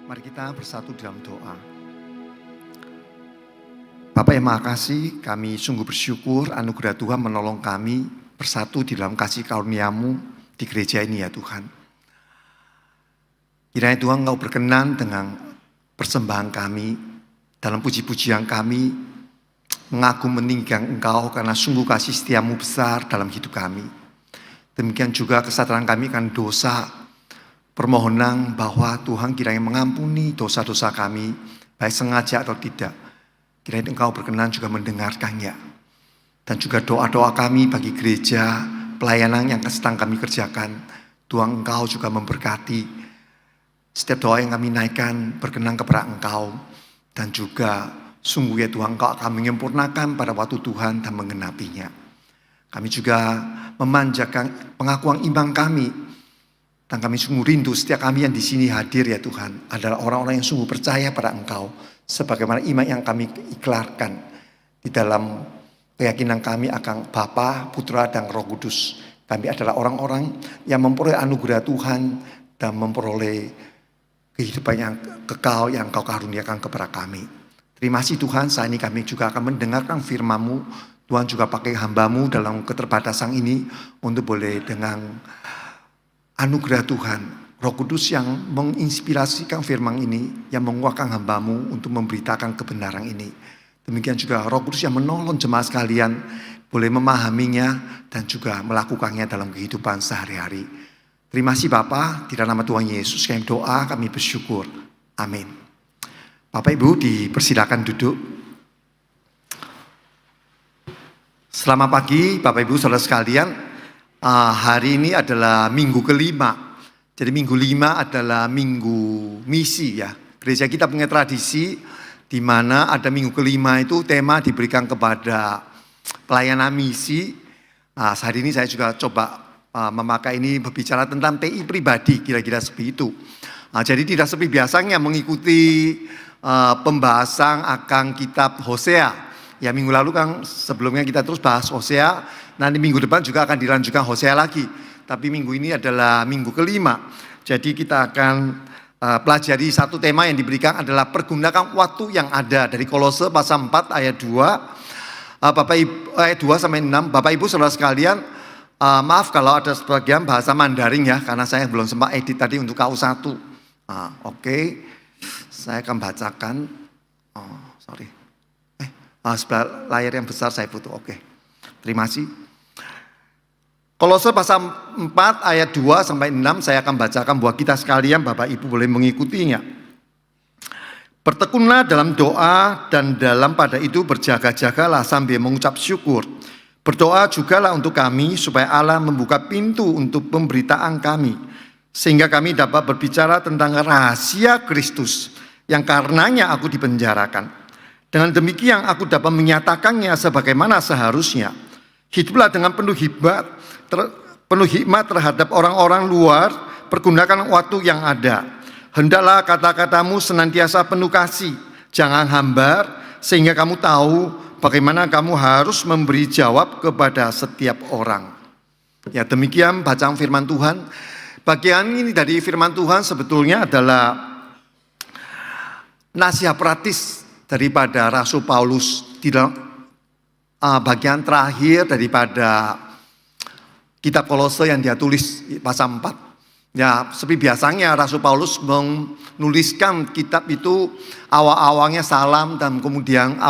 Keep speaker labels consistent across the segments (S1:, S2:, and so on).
S1: Mari kita bersatu dalam doa. Bapak yang Maha Kasih, kami sungguh bersyukur anugerah Tuhan menolong kami bersatu di dalam kasih karunia-Mu di gereja ini ya Tuhan. Kiranya Tuhan Engkau berkenan dengan persembahan kami, dalam puji-pujian kami, mengagum meninggikan Engkau karena sungguh kasih setia-Mu besar dalam hidup kami. Demikian juga kesadaran kami akan dosa, permohonan bahwa Tuhan kiranya mengampuni dosa-dosa kami, baik sengaja atau tidak. Kiranya Engkau berkenan juga mendengarkannya. Dan juga doa-doa kami bagi gereja, pelayanan yang sedang kami kerjakan, Tuhan Engkau juga memberkati. Setiap doa yang kami naikkan berkenan kepada Engkau. Dan juga sungguh ya Tuhan Engkau akan menyempurnakan pada waktu Tuhan dan menggenapinya. Kami juga memanjakan pengakuan iman kami. Dan kami sungguh rindu setiap kami yang di sini hadir ya Tuhan adalah orang-orang yang sungguh percaya pada Engkau. Sebagaimana iman yang kami ikrarkan di dalam keyakinan kami akan Bapa, Putra, dan Roh Kudus. Kami adalah orang-orang yang memperoleh anugerah Tuhan dan memperoleh kehidupan yang kekal yang Engkau karuniakan kepada kami. Terima kasih Tuhan, saat ini kami juga akan mendengarkan firman-Mu. Tuhan juga pakai hamba-Mu dalam keterbatasan ini untuk boleh dengan anugerah Tuhan, Roh Kudus yang menginspirasikan firman ini, yang menguatkan hamba-Mu untuk memberitakan kebenaran ini. Demikian juga Roh Kudus yang menolong jemaat sekalian boleh memahaminya dan juga melakukannya dalam kehidupan sehari-hari. Terima kasih Bapa, di dalam nama Tuhan Yesus kami doa, kami bersyukur. Amin. Bapak Ibu dipersilakan duduk. Selamat pagi Bapak Ibu saudara sekalian. Hari ini adalah minggu kelima. Jadi minggu 5 adalah minggu misi ya. Gereja kita punya tradisi di mana ada minggu kelima itu tema diberikan kepada pelayanan misi. Hari ini saya juga coba memakai ini berbicara tentang TI pribadi, kira-kira seperti itu. Jadi tidak seperti biasanya mengikuti pembahasan akan kitab Hosea. Ya minggu lalu kan sebelumnya kita terus bahas Hosea. Nanti minggu depan juga akan dilanjutkan Hosea lagi. Tapi minggu ini adalah minggu kelima. Jadi kita akan pelajari satu tema yang diberikan adalah pergunakan waktu yang ada. Dari Kolose pasal 4 ayat 2. Bapak Ibu, ayat 2 sampai 6. Bapak Ibu saudara sekalian, maaf kalau ada sebagian bahasa Mandarin ya. Karena saya belum sempat edit tadi untuk KU1. Oke. Saya akan bacakan. Sebelah layar yang besar saya butuh. Oke. Terima kasih. Kolose pasal 4 ayat 2 sampai 6 saya akan bacakan buat kita sekalian, Bapak Ibu boleh mengikutinya. Bertekunlah dalam doa dan dalam pada itu berjaga-jagalah sambil mengucap syukur. Berdoa jugalah untuk kami supaya Allah membuka pintu untuk pemberitaan kami. Sehingga kami dapat berbicara tentang rahasia Kristus yang karenanya aku dipenjarakan. Dengan demikian aku dapat menyatakannya sebagaimana seharusnya. Hiduplah dengan penuh hikmat terhadap orang-orang luar, pergunakan waktu yang ada. Hendaklah kata-katamu senantiasa penuh kasih, jangan hambar, sehingga kamu tahu bagaimana kamu harus memberi jawab kepada setiap orang. Ya demikian bacaan firman Tuhan. Bagian ini dari firman Tuhan sebetulnya adalah nasihat praktis daripada Rasul Paulus di dalam bagian terakhir daripada kitab Kolose yang dia tulis pasal 4. Ya, seperti biasanya Rasul Paulus menuliskan kitab itu awal-awalnya salam dan kemudian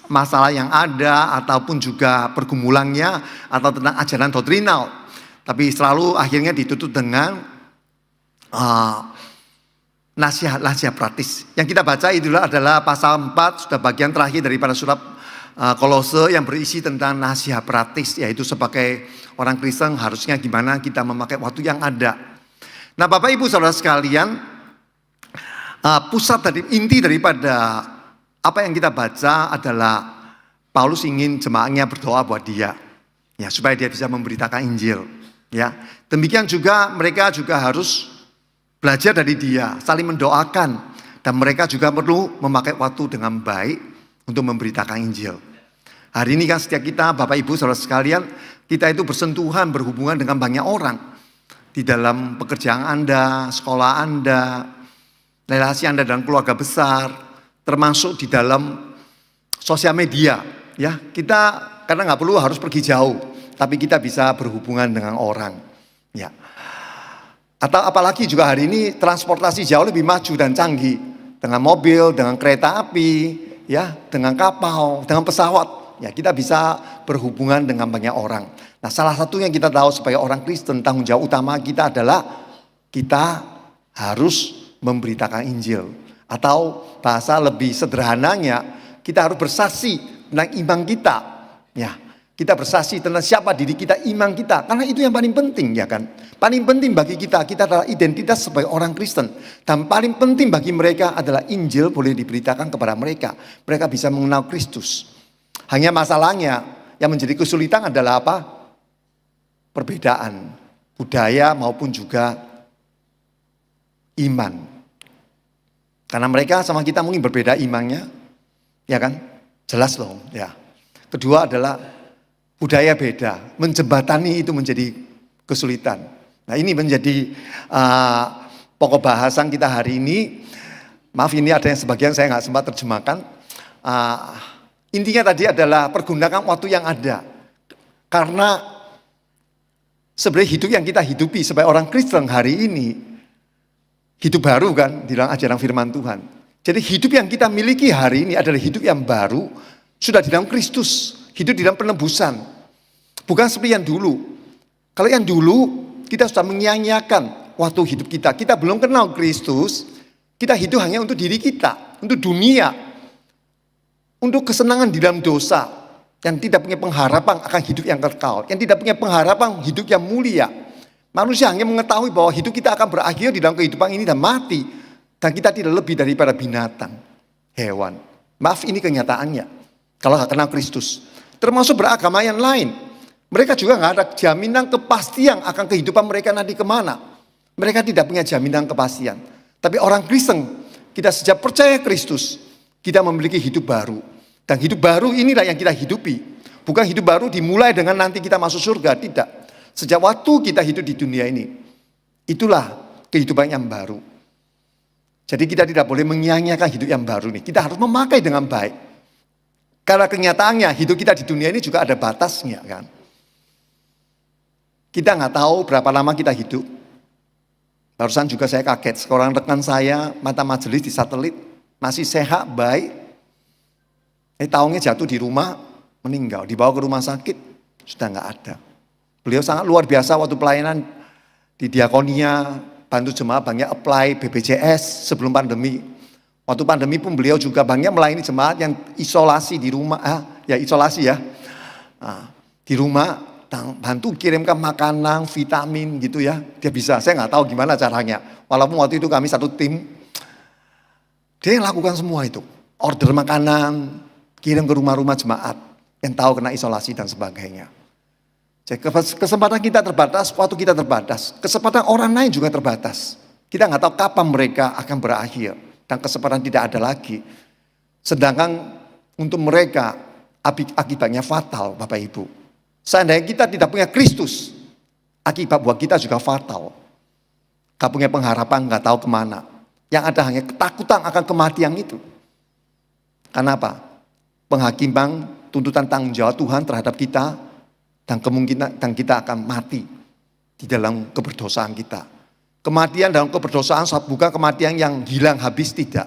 S1: masalah yang ada ataupun juga pergumulannya atau tentang ajaran doktrinal. Tapi selalu akhirnya ditutup dengan nasihat-nasihat praktis. Yang kita baca itu adalah pasal 4, sudah bagian terakhir daripada surat Kolose yang berisi tentang nasihat praktis, yaitu sebagai orang Kristen harusnya gimana kita memakai waktu yang ada. Nah Bapak Ibu saudara sekalian, pusat dari inti daripada apa yang kita baca adalah Paulus ingin jemaatnya berdoa buat dia, ya supaya dia bisa memberitakan Injil. Ya demikian juga mereka juga harus belajar dari dia, saling mendoakan, dan mereka juga perlu memakai waktu dengan baik untuk memberitakan Injil. Hari ini kan setiap kita, Bapak Ibu saudara sekalian, kita itu bersentuhan, berhubungan dengan banyak orang. Di dalam pekerjaan Anda, sekolah Anda, relasi Anda dengan keluarga besar, termasuk di dalam sosial media. Ya, kita karena nggak perlu harus pergi jauh, tapi kita bisa berhubungan dengan orang. Ya. Atau apalagi juga hari ini transportasi jauh lebih maju dan canggih, dengan mobil, dengan kereta api, ya, dengan kapal, dengan pesawat. Ya, kita bisa berhubungan dengan banyak orang. Nah, salah satu yang kita tahu sebagai orang Kristen, tanggung jawab utama kita adalah kita harus memberitakan Injil. Atau bahasa lebih sederhananya, kita harus bersaksi tentang iman kita. Ya, kita bersaksi tentang siapa diri kita, iman kita. Karena itu yang paling penting, ya kan? Paling penting bagi kita adalah identitas sebagai orang Kristen. Dan paling penting bagi mereka adalah Injil boleh diberitakan kepada mereka. Mereka bisa mengenal Kristus. Hanya masalahnya yang menjadi kesulitan adalah apa? Perbedaan budaya maupun juga iman. Karena mereka sama kita mungkin berbeda imannya, ya kan? Jelas loh, ya. Kedua adalah budaya beda, menjembatani itu menjadi kesulitan. Nah, ini menjadi pokok bahasan kita hari ini. Maaf, ini ada yang sebagian saya nggak sempat terjemahkan. Intinya tadi adalah pergunakan waktu yang ada. Karena sebenarnya hidup yang kita hidupi sebagai orang Kristen hari ini, hidup baru kan di dalam ajaran firman Tuhan. Jadi hidup yang kita miliki hari ini adalah hidup yang baru, sudah di dalam Kristus, hidup di dalam penebusan. Bukan seperti yang dulu. Kalau yang dulu kita sudah menyia-nyiakan waktu hidup kita. Kita belum kenal Kristus, kita hidup hanya untuk diri kita, untuk dunia, untuk kesenangan di dalam dosa, yang tidak punya pengharapan akan hidup yang kekal, yang tidak punya pengharapan hidup yang mulia. Manusia hanya mengetahui bahwa hidup kita akan berakhir di dalam kehidupan ini dan mati. Dan kita tidak lebih daripada binatang, hewan. Maaf, ini kenyataannya. Kalau nggak kenal Kristus. Termasuk beragama yang lain. Mereka juga nggak ada jaminan kepastian akan kehidupan mereka nanti kemana. Mereka tidak punya jaminan kepastian. Tapi orang Kristen, kita sejak percaya Kristus, kita memiliki hidup baru. Dan hidup baru inilah yang kita hidupi. Bukan hidup baru dimulai dengan nanti kita masuk surga, tidak. Sejak waktu kita hidup di dunia ini, itulah kehidupan yang baru. Jadi kita tidak boleh menyia-nyiakan hidup yang baru ini. Kita harus memakai dengan baik. Karena kenyataannya hidup kita di dunia ini juga ada batasnya kan. Kita nggak tahu berapa lama kita hidup. Barusan juga saya kaget, seorang rekan saya mata majelis di satelit masih sehat, baik. Tahunnya jatuh di rumah, meninggal, dibawa ke rumah sakit, sudah nggak ada. Beliau sangat luar biasa waktu pelayanan di diakonia, bantu jemaat banyak apply BPJS sebelum pandemi. Waktu pandemi pun beliau juga banyak melayani jemaat yang isolasi di rumah, isolasi ya. Di rumah, bantu kirimkan makanan, vitamin gitu ya. Dia bisa, saya nggak tahu gimana caranya. Walaupun waktu itu kami satu tim, dia yang lakukan semua itu. Order makanan, kirim ke rumah-rumah jemaat yang tahu kena isolasi dan sebagainya. Jadi kesempatan kita terbatas, waktu kita terbatas. Kesempatan orang lain juga terbatas. Kita nggak tahu kapan mereka akan berakhir. Dan kesempatan tidak ada lagi. Sedangkan untuk mereka akibatnya fatal, Bapak Ibu. Seandainya kita tidak punya Kristus, akibat buat kita juga fatal. Gak punya pengharapan, gak tahu kemana. Yang ada hanya ketakutan akan kematian itu. Karena apa? Penghakiman, tuntutan tanggung jawab Tuhan terhadap kita, dan kemungkinan dan kita akan mati di dalam keberdosaan kita. Kematian dalam keberdosaan bukan kematian yang hilang habis, tidak.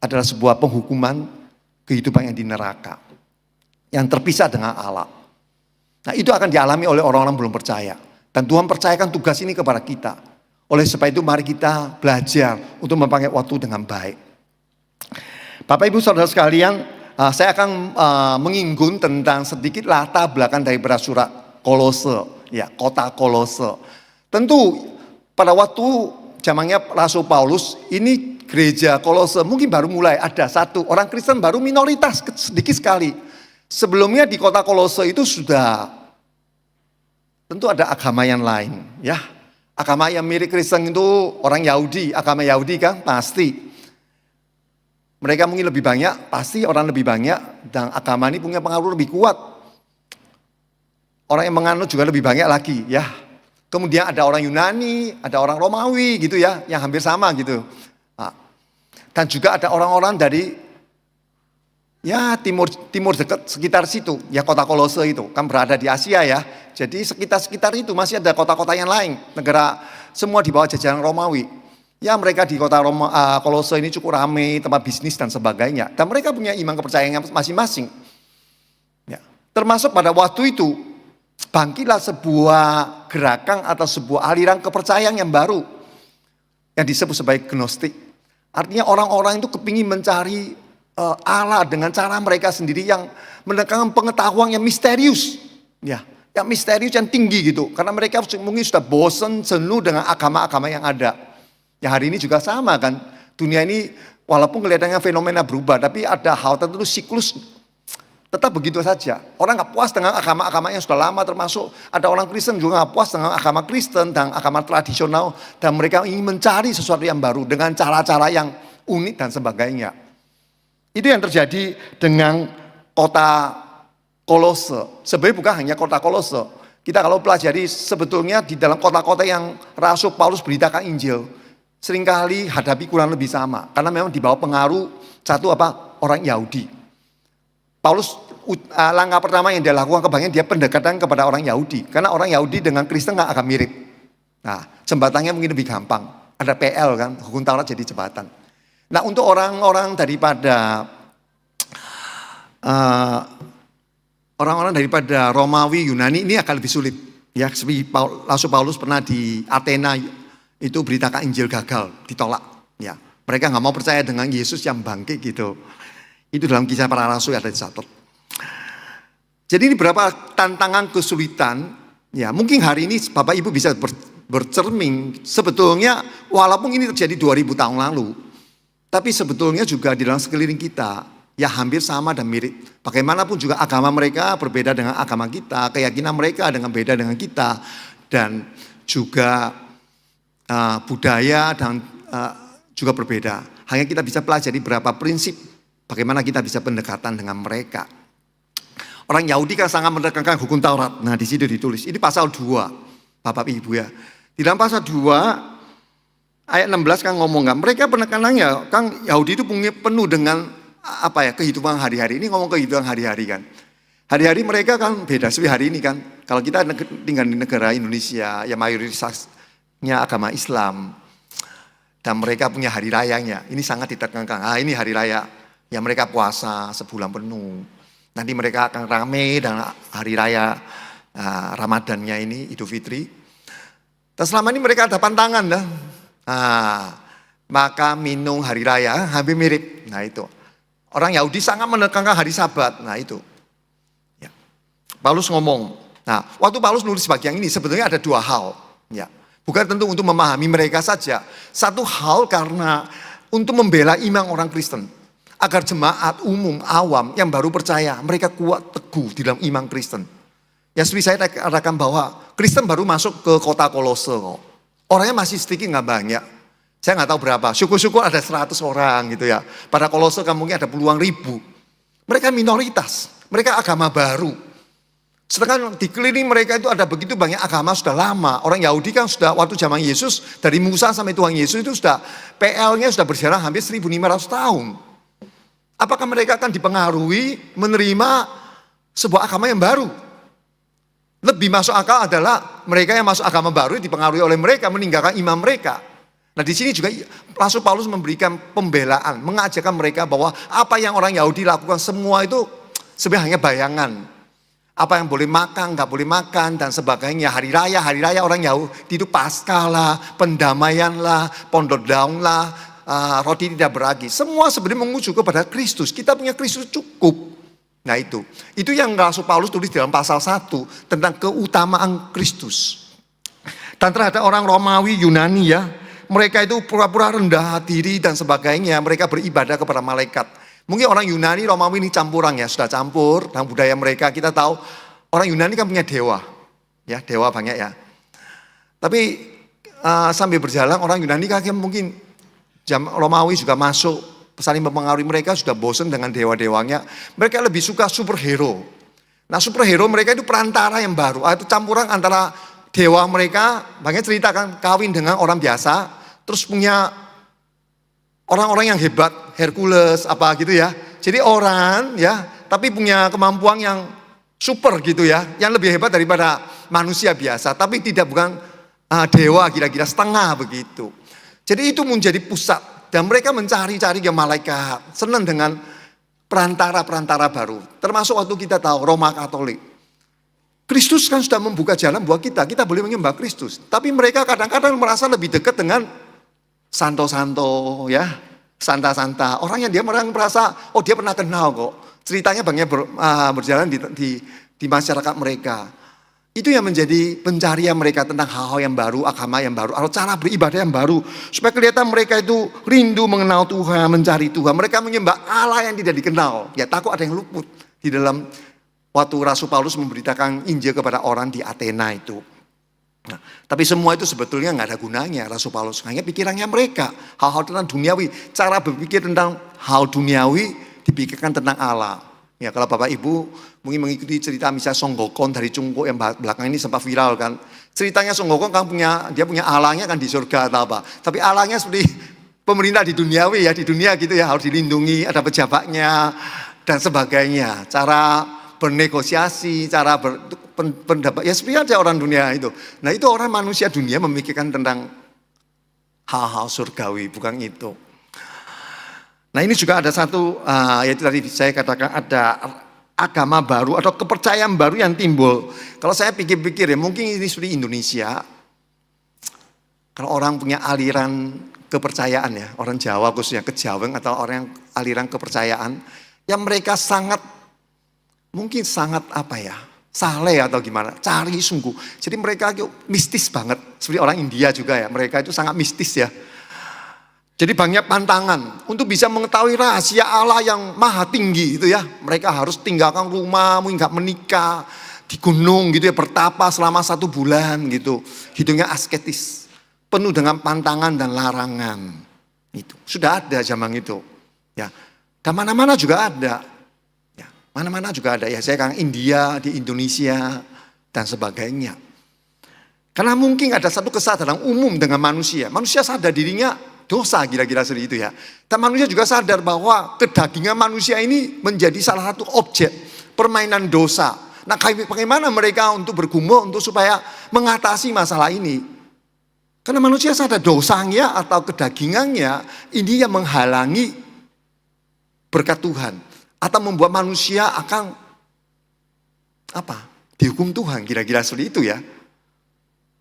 S1: Adalah sebuah penghukuman kehidupan yang di neraka. Yang terpisah dengan Allah. Nah, itu akan dialami oleh orang-orang belum percaya. Dan Tuhan percayakan tugas ini kepada kita. Oleh sebab itu mari kita belajar untuk memakai waktu dengan baik. Bapak Ibu Saudara sekalian, saya akan menyinggung tentang sedikit latar belakang dari surat Kolose, ya, kota Kolose. Tentu pada waktu zamannya Rasul Paulus, ini gereja Kolose mungkin baru mulai ada satu orang Kristen baru minoritas sedikit sekali. Sebelumnya di kota Kolose itu sudah tentu ada agama yang lain, ya. Agama yang mirip Kristen itu orang Yahudi, agama Yahudi kan pasti. Mereka mungkin lebih banyak, pasti orang lebih banyak, dan agama ini punya pengaruh lebih kuat. Orang yang menganut juga lebih banyak lagi, ya. Kemudian ada orang Yunani, ada orang Romawi gitu ya, yang hampir sama gitu. Nah, Dan juga ada orang-orang dari ya timur dekat sekitar situ, ya kota Kolose itu kan berada di Asia ya. Jadi sekitar itu masih ada kota-kota yang lain, negara semua di bawah jajahan Romawi. Ya mereka di kota Kolose ini cukup ramai, tempat bisnis dan sebagainya. Dan mereka punya iman kepercayaan masing-masing. Ya. Termasuk pada waktu itu bangkitlah sebuah gerakan atau sebuah aliran kepercayaan yang baru yang disebut sebagai Gnostik. Artinya orang-orang itu kepingin mencari Allah dengan cara mereka sendiri yang menekankan pengetahuan yang misterius, ya, yang misterius yang tinggi gitu. Karena mereka mungkin sudah bosan, jenuh dengan agama-agama yang ada. Ya hari ini juga sama kan. Dunia ini walaupun kelihatannya fenomena berubah, tapi ada hal tertentu siklus tetap begitu saja. Orang nggak puas dengan agama-agama yang sudah lama, termasuk ada orang Kristen juga nggak puas dengan agama Kristen dan agama tradisional, dan mereka ingin mencari sesuatu yang baru dengan cara-cara yang unik dan sebagainya. Itu yang terjadi dengan kota Kolose. Sebenarnya bukan hanya kota Kolose. Kita kalau pelajari sebetulnya di dalam kota-kota yang Rasul Paulus beritakan Injil, seringkali hadapi kurang lebih sama. Karena memang di bawah pengaruh orang Yahudi. Paulus langkah pertama yang dia lakukan kebanyakan dia pendekatan kepada orang Yahudi. Karena orang Yahudi dengan Kristen nggak akan mirip. Nah jembatannya mungkin lebih gampang. Ada PL kan, hukum Taurat jadi jembatan. Nah untuk orang-orang daripada Romawi, Yunani ini akan lebih sulit. Ya, seperti Rasul Paulus pernah di Athena itu beritakan Injil gagal, ditolak. Ya, mereka nggak mau percaya dengan Yesus yang bangkit gitu. Itu dalam Kisah Para Rasul ada dicatat. Jadi ini beberapa tantangan kesulitan. Ya, mungkin hari ini Bapak Ibu bisa bercermin. Sebetulnya walaupun ini terjadi 2000 tahun lalu, tapi sebetulnya juga di dalam sekeliling kita, ya hampir sama dan mirip. Bagaimanapun juga agama mereka berbeda dengan agama kita, keyakinan mereka dengan beda dengan kita, dan juga budaya dan juga berbeda. Hanya kita bisa pelajari beberapa prinsip, bagaimana kita bisa pendekatan dengan mereka. Orang Yahudi kan sangat menekankan hukum Taurat. Nah di situ ditulis, ini pasal 2, Bapak Ibu ya. Di dalam pasal 2, ayat 16 kan ngomong kan, mereka penekanannya kan Yahudi itu penuh dengan kehidupan hari-hari. Ini ngomong kehidupan hari-hari kan. Hari-hari mereka kan beda seperti hari ini kan. Kalau kita tinggal di negara Indonesia yang mayoritasnya agama Islam dan mereka punya hari rayanya, ini sangat ditekankan. Ini hari raya yang mereka puasa sebulan penuh. Nanti mereka akan ramai dan hari raya Ramadannya ini Idul Fitri. Dan selama ini mereka ada pantangan dah. Maka minum hari raya hampir mirip. Nah itu orang Yahudi sangat menekankan hari Sabat. Nah itu ya. Paulus ngomong. Nah waktu Paulus nulis bagian ini sebetulnya ada 2 hal. Ya, bukan tentu untuk memahami mereka saja. Satu hal karena untuk membela iman orang Kristen, agar jemaat umum awam yang baru percaya mereka kuat teguh di dalam iman Kristen. Ya seperti saya katakan bahwa Kristen baru masuk ke kota Kolose kok. Orangnya masih sedikit, nggak banyak. Saya nggak tahu berapa. Syukur-syukur ada 100 orang gitu ya. Pada Kolose kan mungkin ada puluhan ribu. Mereka minoritas. Mereka agama baru. Sedangkan di keliling mereka itu ada begitu banyak agama sudah lama. Orang Yahudi kan sudah waktu zaman Yesus, dari Musa sampai Tuhan Yesus itu sudah PL-nya sudah berjalan hampir 1500 tahun. Apakah mereka akan dipengaruhi menerima sebuah agama yang baru? Lebih masuk akal adalah mereka yang masuk agama baru dipengaruhi oleh mereka, meninggalkan iman mereka. Nah di sini juga Rasul Paulus memberikan pembelaan, mengajarkan mereka bahwa apa yang orang Yahudi lakukan semua itu sebenarnya hanya bayangan. Apa yang boleh makan, nggak boleh makan dan sebagainya. Hari raya orang Yahudi itu Paskah lah, pendamaian lah, pondok daun lah, roti tidak beragi. Semua sebenarnya menguju kepada Kristus. Kita punya Kristus cukup. Nah itu yang Rasul Paulus tulis dalam pasal 1 tentang keutamaan Kristus. Dan terhadap orang Romawi, Yunani ya, mereka itu pura-pura rendah diri dan sebagainya. Mereka beribadah kepada malaikat. Mungkin orang Yunani, Romawi ini campuran ya, sudah campur dalam budaya mereka. Kita tahu orang Yunani kan punya dewa, ya dewa banyak ya. Tapi sambil berjalan orang Yunani kan mungkin Romawi juga masuk. Saling mempengaruhi, mereka sudah bosan dengan dewa-dewanya. Mereka lebih suka superhero. Nah superhero mereka itu perantara yang baru. Itu campuran antara dewa mereka, banyak cerita kan, kawin dengan orang biasa. Terus punya orang-orang yang hebat, Hercules apa gitu ya. Jadi orang ya, tapi punya kemampuan yang super gitu ya, yang lebih hebat daripada manusia biasa, tapi bukan dewa kira-kira setengah begitu. Jadi itu menjadi pusat dan mereka mencari-cari ke malaikat, senang dengan perantara-perantara baru. Termasuk waktu kita tahu Roma Katolik. Kristus kan sudah membuka jalan buat kita boleh menyembah Kristus. Tapi mereka kadang-kadang merasa lebih dekat dengan santo-santo ya, santa-santa. Orang yang dia merasa, oh dia pernah kenal kok. Ceritanya banyak berjalan di masyarakat mereka. Itu yang menjadi pencarian mereka tentang hal-hal yang baru, agama yang baru, atau cara beribadah yang baru. Supaya kelihatan mereka itu rindu mengenal Tuhan, mencari Tuhan. Mereka menyembah Allah yang tidak dikenal. Ya takut ada yang luput di dalam waktu Rasul Paulus memberitakan Injil kepada orang di Athena itu. Nah, tapi semua itu sebetulnya nggak ada gunanya Rasul Paulus. Hanya pikirannya mereka, hal-hal tentang duniawi. Cara berpikir tentang hal duniawi dipikirkan tentang Allah. Ya kalau Bapak Ibu mungkin mengikuti cerita misalnya Song Gokong dari Cungko yang belakang ini sempat viral kan. Ceritanya Song Gokong kan dia punya Allahnya kan di surga atau apa. Tapi Allahnya seperti pemerintah di duniawi ya, di dunia gitu ya, harus dilindungi, ada pejabatnya dan sebagainya. Cara bernegosiasi, cara pendapat, ya seperti ada orang dunia itu. Nah itu orang manusia dunia memikirkan tentang hal-hal surgawi, bukan itu. Nah ini juga ada satu, yaitu tadi saya katakan ada agama baru atau kepercayaan baru yang timbul. Kalau saya pikir-pikir ya mungkin ini seperti Indonesia. Kalau orang punya aliran kepercayaan ya, orang Jawa khususnya Kejawen atau orang yang aliran kepercayaan, yang mereka mungkin sangat apa ya, saleh atau gimana, cari sungguh. Jadi mereka itu mistis banget, seperti orang India juga ya, mereka itu sangat mistis ya. Jadi banyak pantangan untuk bisa mengetahui rahasia Allah yang maha tinggi itu ya. Mereka harus tinggalkan rumah, mungkin nggak menikah, di gunung gitu ya, bertapa selama 1 bulan gitu. Hidupnya asketis, penuh dengan pantangan dan larangan. Itu sudah ada zaman itu. Ya, dan mana-mana juga ada. Ya, mana-mana juga ada. Ya, saya kan India, di Indonesia dan sebagainya. Karena mungkin ada satu kesadaran umum dengan manusia. Manusia sadar dirinya dosa kira-kira seperti itu ya. Dan manusia juga sadar bahwa kedagingan manusia ini menjadi salah satu objek permainan dosa. Nah bagaimana mereka untuk bergumul untuk supaya mengatasi masalah ini. Karena manusia sadar dosanya atau kedagingannya ini yang menghalangi berkat Tuhan. Atau membuat manusia akan dihukum Tuhan kira-kira seperti itu ya.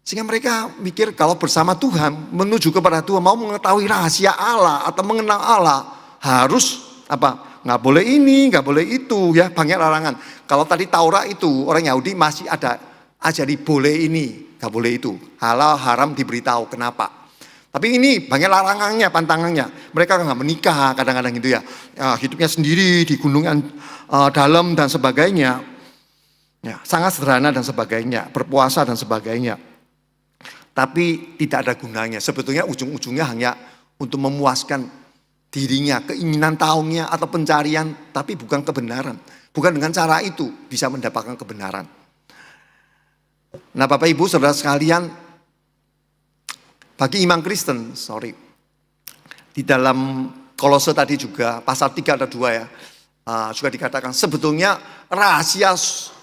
S1: Sehingga mereka mikir kalau bersama Tuhan, menuju kepada Tuhan, mau mengetahui rahasia Allah atau mengenal Allah, harus nggak boleh ini, nggak boleh itu, ya banyak larangan. Kalau tadi Taurat itu orang Yahudi masih ada ajari boleh ini, nggak boleh itu, halal haram diberitahu kenapa. Tapi ini banyak larangannya, pantangannya. Mereka nggak menikah kadang-kadang gitu ya, hidupnya sendiri di gunungan dalam dan sebagainya, ya sangat sederhana dan sebagainya, berpuasa dan sebagainya. Tapi tidak ada gunanya. Sebetulnya ujung-ujungnya hanya untuk memuaskan dirinya, keinginan tahunya atau pencarian, tapi bukan kebenaran. Bukan dengan cara itu bisa mendapatkan kebenaran. Nah Bapak Ibu saudara sekalian, bagi imam Kristen, di dalam Kolose tadi juga pasal 3 ada 2 ya, juga dikatakan sebetulnya rahasia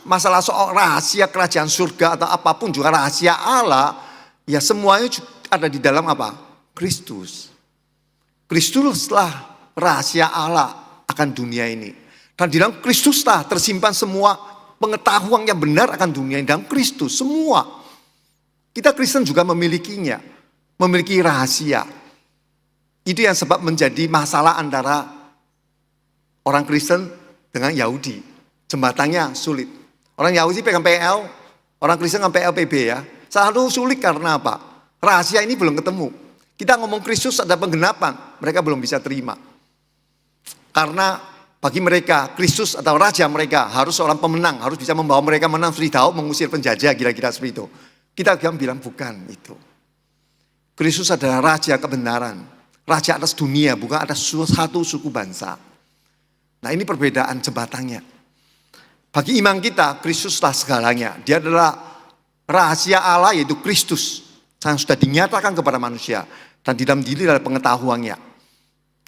S1: masalah soal rahasia kerajaan surga atau apapun juga rahasia Allah, ya semuanya ada di dalam Kristus. Kristuslah rahasia Allah akan dunia ini. Dan di dalam Kristuslah tersimpan semua pengetahuan yang benar akan dunia ini. Dalam Kristus semua. Kita Kristen juga memilikinya. Memiliki rahasia. Itu yang sebab menjadi masalah antara orang Kristen dengan Yahudi. Jembatannya sulit. Orang Yahudi pegang PL, orang Kristen dengan PLPB ya. Selalu sulit karena apa? Rahasia ini belum ketemu. Kita ngomong Kristus ada penggenapan, mereka belum bisa terima. Karena bagi mereka, Kristus atau Raja mereka harus seorang pemenang, harus bisa membawa mereka menang seperti Daud mengusir penjajah, kira-kira seperti itu. Kita bilang bukan itu. Kristus adalah Raja kebenaran, Raja atas dunia, bukan atas satu suku bangsa. Nah ini perbedaan jembatannya. Bagi iman kita, Kristuslah segalanya. Dia adalah rahasia Allah yaitu Kristus yang sudah dinyatakan kepada manusia dan di dalam diri adalah pengetahuannya.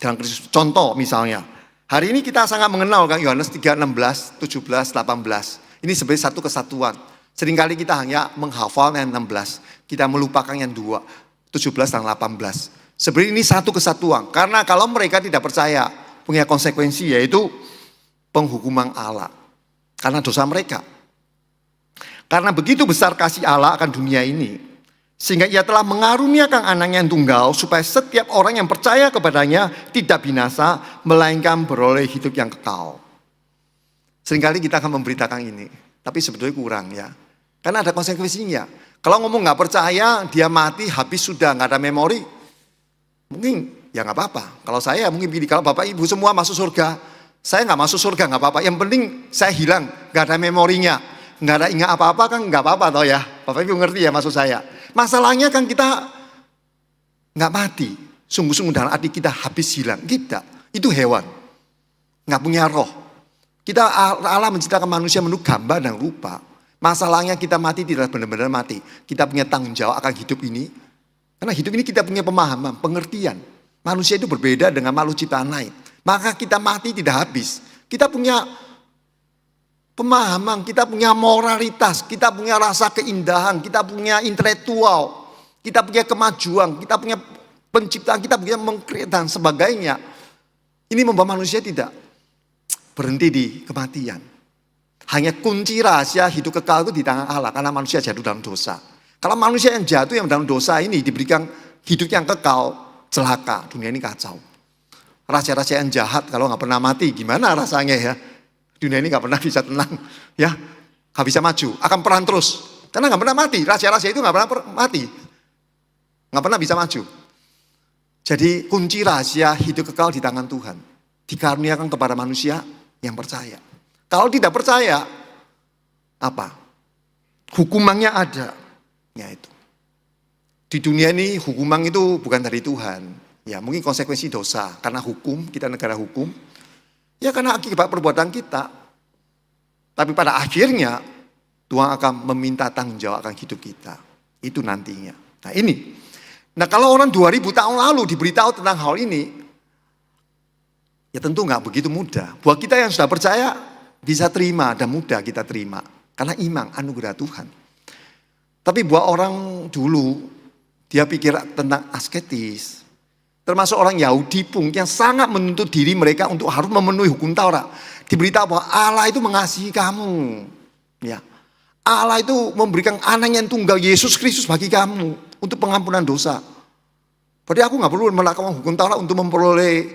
S1: dalam Kristus. Contoh misalnya, hari ini kita sangat mengenal kan Yohanes 3, 16, 17, 18. Ini sebagai satu kesatuan. Seringkali kita hanya menghafal yang 16, kita melupakan yang 2, 17 dan 18. Sebenarnya ini satu kesatuan. Karena kalau mereka tidak percaya, punya konsekuensi yaitu penghukuman Allah. Karena dosa mereka. Karena begitu besar kasih Allah akan dunia ini, sehingga ia telah mengaruniakan anaknya yang tunggal, supaya setiap orang yang percaya kepadanya tidak binasa, melainkan beroleh hidup yang kekal. Seringkali kita akan memberitakan ini, tapi sebetulnya kurang ya. Karena ada konsekuensinya. Kalau ngomong gak percaya, dia mati, habis sudah, gak ada memori. Mungkin ya gak apa-apa. Kalau saya mungkin begini, kalau Bapak Ibu semua masuk surga, saya gak masuk surga gak apa-apa. Yang penting saya hilang, gak ada memorinya. Nggak ada ingat apa-apa kan nggak apa-apa toh ya. Bapak Ibu ngerti ya maksud saya. Masalahnya kan kita nggak mati. Sungguh-sungguh dalam arti kita habis hilang. Kita, itu hewan. Nggak punya roh. Kita Allah menciptakan manusia menurut gambar dan rupa. Masalahnya kita mati tidak benar-benar mati. Kita punya tanggung jawab akan hidup ini. Karena hidup ini kita punya pemahaman, pengertian. Manusia itu berbeda dengan makhluk ciptaan lain. Maka kita mati tidak habis. Kita punya pemahaman, kita punya moralitas, kita punya rasa keindahan, kita punya intelektual, kita punya kemajuan, kita punya penciptaan, kita punya mengkreat dan sebagainya. Ini membuat manusia tidak berhenti di kematian. Hanya kunci rahasia hidup kekal itu di tangan Allah, karena manusia jatuh dalam dosa. Kalau manusia yang jatuh yang dalam dosa ini diberikan hidup yang kekal, celaka, dunia ini kacau. Raja-raja yang jahat kalau nggak pernah mati, gimana rasanya ya? Dunia ini gak pernah bisa tenang, ya, gak bisa maju, akan perang terus. Karena gak pernah mati, raja-raja itu gak pernah mati, gak pernah bisa maju. Jadi kunci rahasia hidup kekal di tangan Tuhan, dikaruniakan kepada manusia yang percaya. Kalau tidak percaya, apa? Hukumannya ada, yaitu di dunia ini hukuman itu bukan dari Tuhan. Ya mungkin konsekuensi dosa, karena hukum, kita negara hukum. Ya karena akibat perbuatan kita. Tapi pada akhirnya Tuhan akan meminta tanggung jawab akan hidup kita. Itu nantinya. Nah ini. Nah kalau orang 2000 tahun lalu diberitahu tentang hal ini, ya tentu nggak begitu mudah. Buat kita yang sudah percaya bisa terima dan mudah kita terima. Karena iman, anugerah Tuhan. Tapi buat orang dulu, dia pikir tentang asketis. Termasuk orang Yahudi pun yang sangat menuntut diri mereka untuk harus memenuhi hukum Taurat. Diberitahu bahwa Allah itu mengasihi kamu. Ya. Allah itu memberikan anaknya yang tunggal Yesus Kristus bagi kamu untuk pengampunan dosa. Berarti aku gak perlu melakukan hukum Taurat untuk memperoleh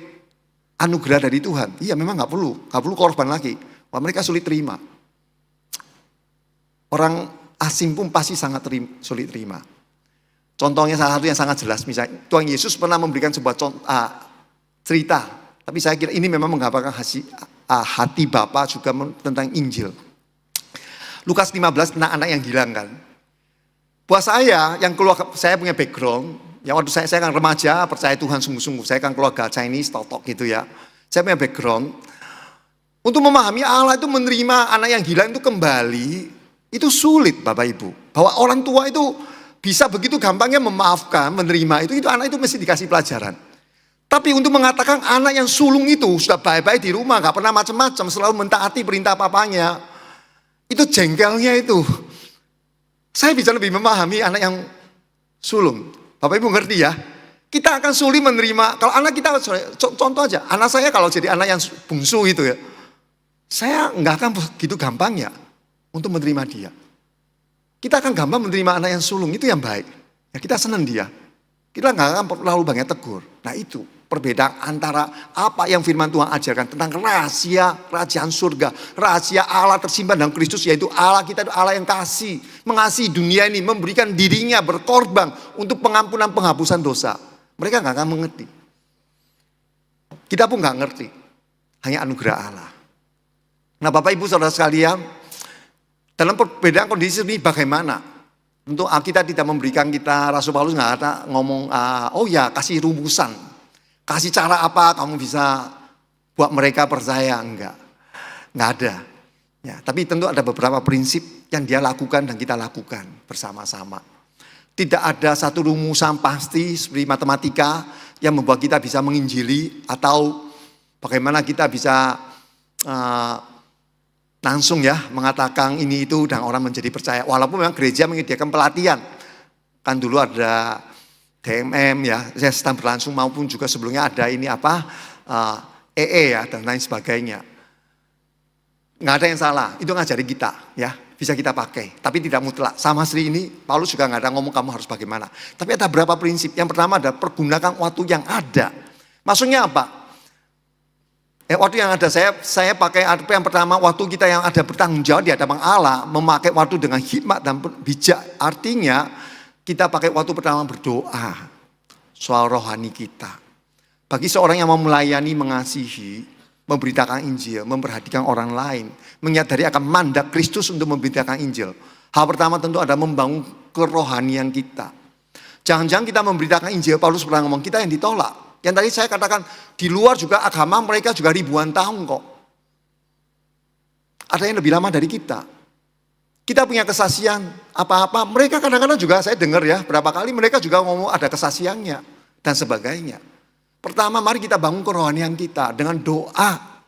S1: anugerah dari Tuhan. Iya memang gak perlu korban lagi. Wah, mereka sulit terima. Orang asing pun pasti sangat sulit terima. Contohnya salah satu yang sangat jelas, misalnya Tuhan Yesus pernah memberikan sebuah cerita, tapi saya kira ini memang menggambarkan hati Bapa juga tentang Injil. Lukas 15 tentang anak yang hilang kan. Buat saya yang keluar, saya punya background, yang waktu saya kan remaja, percaya Tuhan sungguh-sungguh, saya kan keluarga Chinese, totok gitu ya. Saya punya background, untuk memahami Allah itu menerima anak yang hilang itu kembali, itu sulit Bapak Ibu. Bahwa orang tua itu bisa begitu gampangnya memaafkan, menerima itu anak itu mesti dikasih pelajaran. Tapi untuk mengatakan anak yang sulung itu sudah baik-baik di rumah, gak pernah macam-macam, selalu mentaati perintah papanya, itu jengkelnya itu. Saya bisa lebih memahami anak yang sulung. Bapak Ibu ngerti ya? Kita akan sulit menerima, kalau anak kita, contoh aja, anak saya kalau jadi anak yang bungsu itu ya, saya nggak akan begitu gampangnya untuk menerima dia. Kita akan gampang menerima anak yang sulung, itu yang baik. Ya, kita senang dia. Kita nggak akan terlalu banyak tegur. Nah itu perbedaan antara apa yang firman Tuhan ajarkan tentang rahasia kerajaan surga. Rahasia Allah tersimpan dalam Kristus, yaitu Allah kita itu Allah yang kasih. Mengasihi dunia ini, memberikan dirinya berkorban untuk pengampunan penghapusan dosa. Mereka nggak akan mengerti. Kita pun nggak ngerti. Hanya anugerah Allah. Nah Bapak Ibu Saudara sekalian, dalam perbedaan kondisi ini bagaimana? Untuk Alkitab tidak memberikan kita, Rasul Paulus nggak ada ngomong, oh ya kasih rumusan, kasih cara apa kamu bisa buat mereka percaya, nggak ada. Ya, tapi tentu ada beberapa prinsip yang dia lakukan dan kita lakukan bersama-sama. Tidak ada satu rumusan pasti seperti matematika, yang membuat kita bisa menginjili, atau bagaimana kita bisa langsung ya mengatakan ini itu dan orang menjadi percaya. Walaupun memang gereja menyediakan pelatihan. Kan dulu ada DMM ya, saya sedang berlangsung, maupun juga sebelumnya ada ini EE ya dan lain sebagainya. Nggak ada yang salah, itu ngajari kita ya, bisa kita pakai, tapi tidak mutlak. Sama Sri ini, Paulus juga nggak ada ngomong kamu harus bagaimana. Tapi ada beberapa prinsip. Yang pertama adalah pergunakan waktu yang ada. Maksudnya apa? Waktu yang ada, saya pakai yang pertama, waktu kita yang ada bertanggung jawab di hadapan Allah, memakai waktu dengan hikmat dan bijak. Artinya kita pakai waktu pertama berdoa soal rohani kita. Bagi seorang yang mau melayani, mengasihi, memberitakan Injil, memperhatikan orang lain, menyadari akan mandat Kristus untuk memberitakan Injil. Hal pertama tentu ada membangun kerohanian kita. Jangan-jangan kita memberitakan Injil, Paulus pernah ngomong, kita yang ditolak. Yang tadi saya katakan, di luar juga agama mereka juga ribuan tahun kok. Ada yang lebih lama dari kita. Kita punya kesaksian apa-apa, mereka kadang-kadang juga saya dengar ya, berapa kali mereka juga ngomong ada kesaksiannya dan sebagainya. Pertama, mari kita bangun kerohanian kita dengan doa.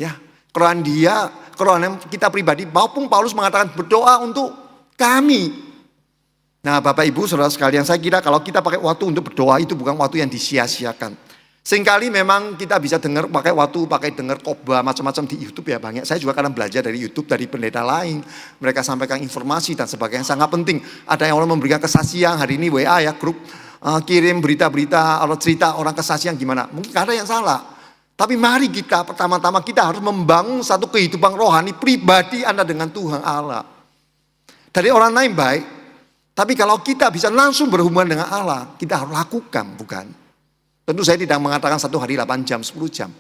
S1: Ya, kerohanian kita pribadi, maupun Paulus mengatakan berdoa untuk kami. Nah, Bapak Ibu, saudara sekalian, saya kira kalau kita pakai waktu untuk berdoa itu bukan waktu yang disia-siakan. Seringkali memang kita bisa dengar pakai dengar khotbah macam-macam di YouTube ya banyak. Saya juga kadang belajar dari YouTube, dari pendeta lain. Mereka sampaikan informasi dan sebagainya, sangat penting. Ada yang orang memberikan kesaksian, hari ini WA ya, grup. Kirim berita-berita atau cerita orang kesaksian gimana. Mungkin ada yang salah. Tapi mari kita pertama-tama kita harus membangun satu kehidupan rohani pribadi Anda dengan Tuhan Allah. Dari orang lain baik. Tapi kalau kita bisa langsung berhubungan dengan Allah, kita harus lakukan, bukan? Tentu saya tidak mengatakan 1 hari 8 jam, 10 jam.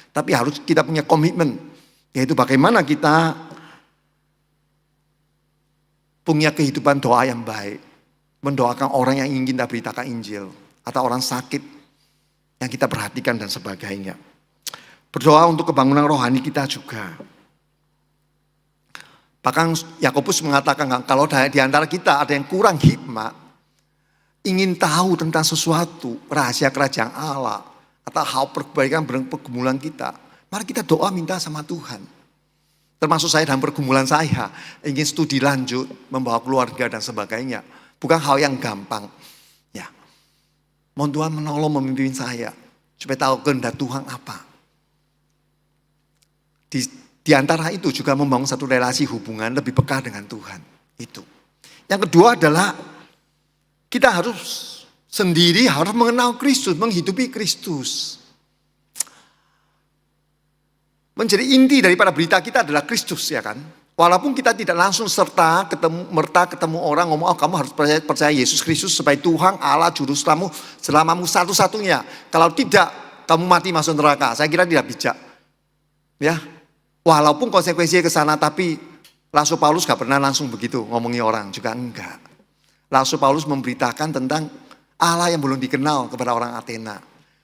S1: Tapi harus kita punya komitmen. Yaitu bagaimana kita punya kehidupan doa yang baik. Mendoakan orang yang ingin kita beritakan Injil. Atau orang sakit yang kita perhatikan dan sebagainya. Berdoa untuk kebangunan rohani kita juga. Bahkan Yakobus mengatakan kalau di antara kita ada yang kurang hikmat, ingin tahu tentang sesuatu, rahasia kerajaan Allah, atau hal perbaikan pergumulan kita, mari kita doa minta sama Tuhan. Termasuk saya dalam pergumulan saya, ingin studi lanjut, membawa keluarga dan sebagainya. Bukan hal yang gampang. Ya. Mohon Tuhan menolong memimpin saya supaya tahu kehendak Tuhan apa. Di antara itu juga membangun satu relasi hubungan lebih peka dengan Tuhan. Itu. Yang kedua adalah kita harus mengenal Kristus, menghidupi Kristus. Menjadi inti daripada berita kita adalah Kristus, ya kan? Walaupun kita tidak langsung ketemu orang ngomong, kamu harus percaya Yesus Kristus sebagai Tuhan, Allah, Juru Selamamu satu-satunya. Kalau tidak, kamu mati masuk neraka. Saya kira tidak bijak. Ya, walaupun konsekuensinya ke sana, tapi Rasul Paulus gak pernah langsung begitu ngomongi orang, juga enggak. Rasul Paulus memberitakan tentang Allah yang belum dikenal kepada orang Athena.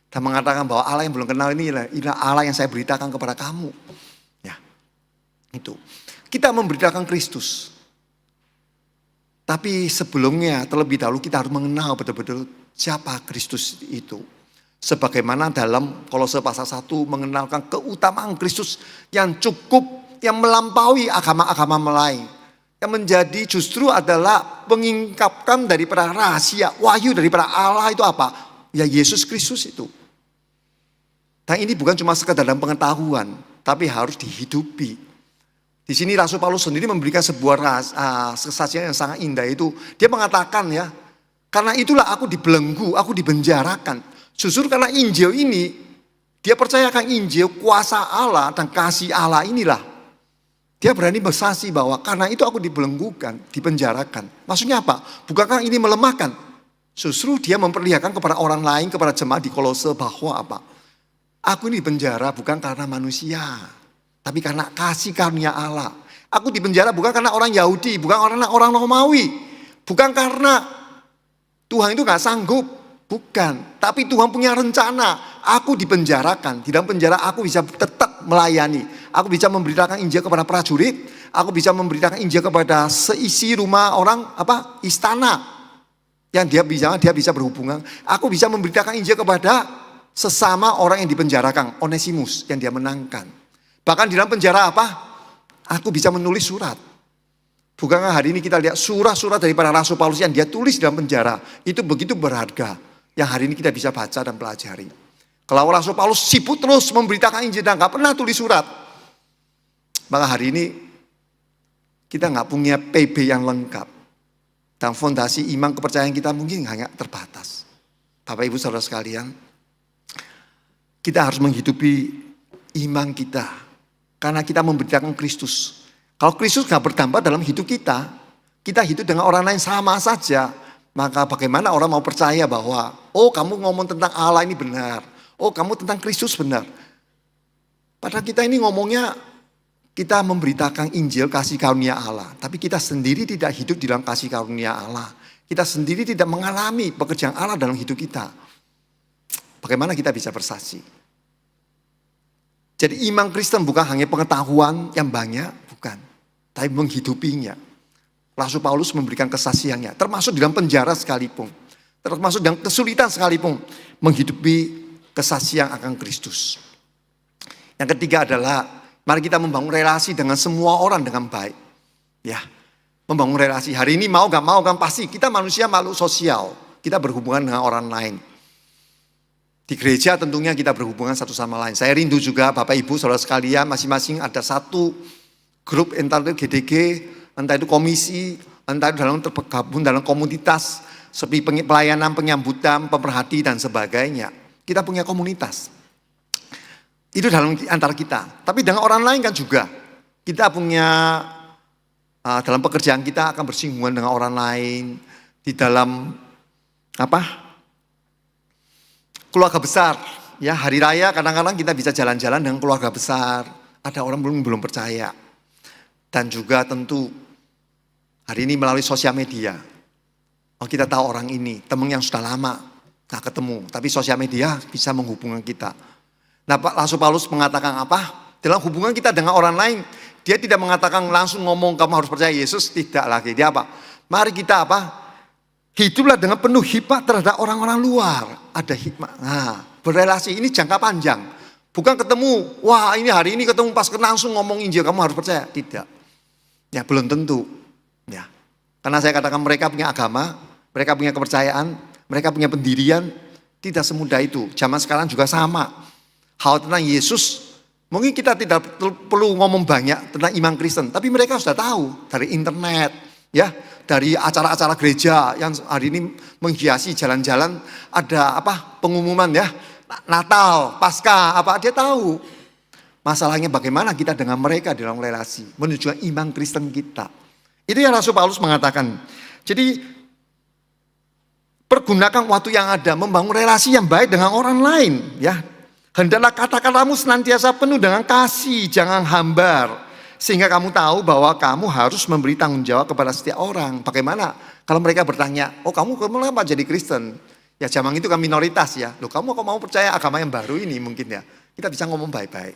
S1: Dan mengatakan bahwa Allah yang belum kenal ini adalah Allah yang saya beritakan kepada kamu. Ya, itu. Kita memberitakan Kristus. Tapi sebelumnya terlebih dahulu kita harus mengenal betul-betul siapa Kristus itu. Sebagaimana dalam Kolose pasal 1 mengenalkan keutamaan Kristus yang cukup, yang melampaui agama-agama lain. Yang menjadi justru adalah mengungkapkan daripada rahasia, wahyu daripada Allah itu apa? Ya Yesus Kristus itu. Dan ini bukan cuma sekadar dalam pengetahuan, tapi harus dihidupi. Di sini Rasul Paulus sendiri memberikan sebuah kesaksian yang sangat indah itu. Dia mengatakan ya, karena itulah aku dibelenggu, aku dipenjarakan. Justru karena Injil ini, dia percayakan Injil, kuasa Allah dan kasih Allah inilah. Dia berani bersaksi bahwa karena itu aku dibelenggukan, dipenjarakan. Maksudnya apa? Bukankah ini melemahkan? Justru dia memperlihatkan kepada orang lain, kepada jemaat di Kolose bahwa apa? Aku ini dipenjara bukan karena manusia. Tapi karena kasih karunia Allah. Aku dipenjara bukan karena orang Yahudi, bukan karena orang Romawi. Bukan karena Tuhan itu gak sanggup. Bukan. Tapi Tuhan punya rencana. Aku dipenjarakan. Di dalam penjara aku bisa tetap melayani. Aku bisa memberitakan Injil kepada prajurit. Aku bisa memberitakan Injil kepada seisi rumah orang istana. Yang dia bisa berhubungan. Aku bisa memberitakan Injil kepada sesama orang yang dipenjarakan, Onesimus yang dia menangkan. Bahkan di dalam penjara apa? Aku bisa menulis surat. Bukankah hari ini kita lihat surat-surat daripada Rasul Paulus yang dia tulis dalam penjara. Itu begitu berharga. Yang hari ini kita bisa baca dan pelajari. Kalau Rasul Paulus sibuk terus memberitakan Injil dan gak pernah tulis surat. Maka hari ini kita gak punya PB yang lengkap. Dan fondasi iman kepercayaan kita mungkin hanya terbatas. Bapak Ibu Saudara sekalian, kita harus menghidupi iman kita. Karena kita memberitakan Kristus. Kalau Kristus gak bertambah dalam hidup kita, kita hidup dengan orang lain sama saja. Maka bagaimana orang mau percaya bahwa, oh kamu ngomong tentang Allah ini benar. Oh kamu tentang Kristus benar. Padahal kita ini ngomongnya, kita memberitakan Injil kasih karunia Allah. Tapi kita sendiri tidak hidup di dalam kasih karunia Allah. Kita sendiri tidak mengalami pekerjaan Allah dalam hidup kita. Bagaimana kita bisa bersaksi? Jadi iman Kristen bukan hanya pengetahuan yang banyak, bukan. Tapi menghidupinya. Rasul Paulus memberikan kesaksiannya, termasuk dalam penjara sekalipun. Termasuk dalam kesulitan sekalipun. Menghidupi kesaksian akan Kristus. Yang ketiga adalah, mari kita membangun relasi dengan semua orang dengan baik. Ya, membangun relasi. Hari ini mau gak mau kan pasti, kita manusia makhluk sosial. Kita berhubungan dengan orang lain. Di gereja tentunya kita berhubungan satu sama lain. Saya rindu juga Bapak Ibu saudara sekalian masing-masing ada satu grup entah itu GDG, entah itu komisi, entah itu dalam tergabung dalam komunitas seperti pelayanan, penyambutan, pemerhati dan sebagainya. Kita punya komunitas. Itu dalam antara kita. Tapi dengan orang lain kan juga. Kita punya dalam pekerjaan kita akan bersinggungan dengan orang lain di dalam keluarga besar, ya hari raya kadang-kadang kita bisa jalan-jalan dengan keluarga besar. Ada orang belum percaya. Dan juga tentu hari ini melalui sosial media. Oh kita tahu orang ini, teman yang sudah lama gak ketemu. Tapi sosial media bisa menghubungkan kita. Nah Rasul Paulus mengatakan apa? Dalam hubungan kita dengan orang lain, dia tidak mengatakan langsung ngomong kamu harus percaya Yesus. Tidak lagi, dia apa? Mari kita hiduplah dengan penuh hikmat terhadap orang-orang luar. Ada hikmat. Nah, berrelasi ini jangka panjang. Bukan ketemu, wah ini hari ini ketemu pas langsung ngomong Injil, kamu harus percaya. Tidak. Ya belum tentu. Ya. Karena saya katakan mereka punya agama, mereka punya kepercayaan, mereka punya pendirian. Tidak semudah itu. Zaman sekarang juga sama. Hal tentang Yesus, mungkin kita tidak perlu ngomong banyak tentang iman Kristen. Tapi mereka sudah tahu dari internet. Ya, dari acara-acara gereja yang hari ini menghiasi jalan-jalan ada pengumuman ya Natal, Paskah dia tahu. Masalahnya bagaimana kita dengan mereka dalam relasi menunjukkan iman Kristen kita. Itu yang Rasul Paulus mengatakan. Jadi pergunakan waktu yang ada membangun relasi yang baik dengan orang lain ya. Hendaklah kata-katamu senantiasa penuh dengan kasih, jangan hambar. Sehingga kamu tahu bahwa kamu harus memberi tanggung jawab kepada setiap orang. Bagaimana kalau mereka bertanya, oh kamu kenapa jadi Kristen? Ya zaman itu kan minoritas ya. Loh kamu kok mau percaya agama yang baru ini mungkin ya. Kita bisa ngomong baik-baik.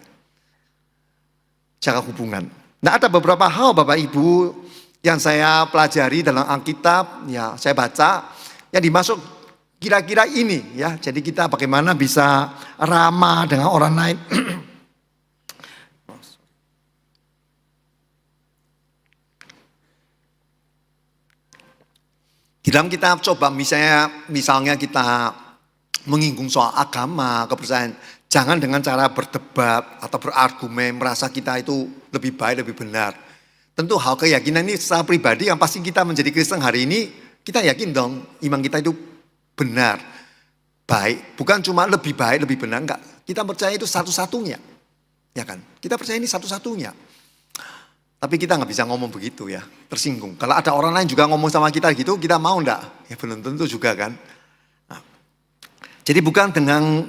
S1: Jaga hubungan. Nah ada beberapa hal Bapak Ibu yang saya pelajari dalam Alkitab. Ya saya baca. Yang dimasuk kira-kira ini ya. Jadi kita bagaimana bisa ramah dengan orang lain. Di dalam kita coba misalnya kita menyinggung soal agama, kepercayaan. Jangan dengan cara berdebat atau berargumen merasa kita itu lebih baik, lebih benar. Tentu hal keyakinan ini secara pribadi yang pasti kita menjadi Kristen hari ini, kita yakin dong iman kita itu benar, baik. Bukan cuma lebih baik, lebih benar, enggak. Kita percaya itu satu-satunya. Ya kan? Kita percaya ini satu-satunya. Tapi kita nggak bisa ngomong begitu ya, tersinggung. Kalau ada orang lain juga ngomong sama kita gitu, kita mau enggak? Ya belum tentu juga kan. Nah, jadi bukan dengan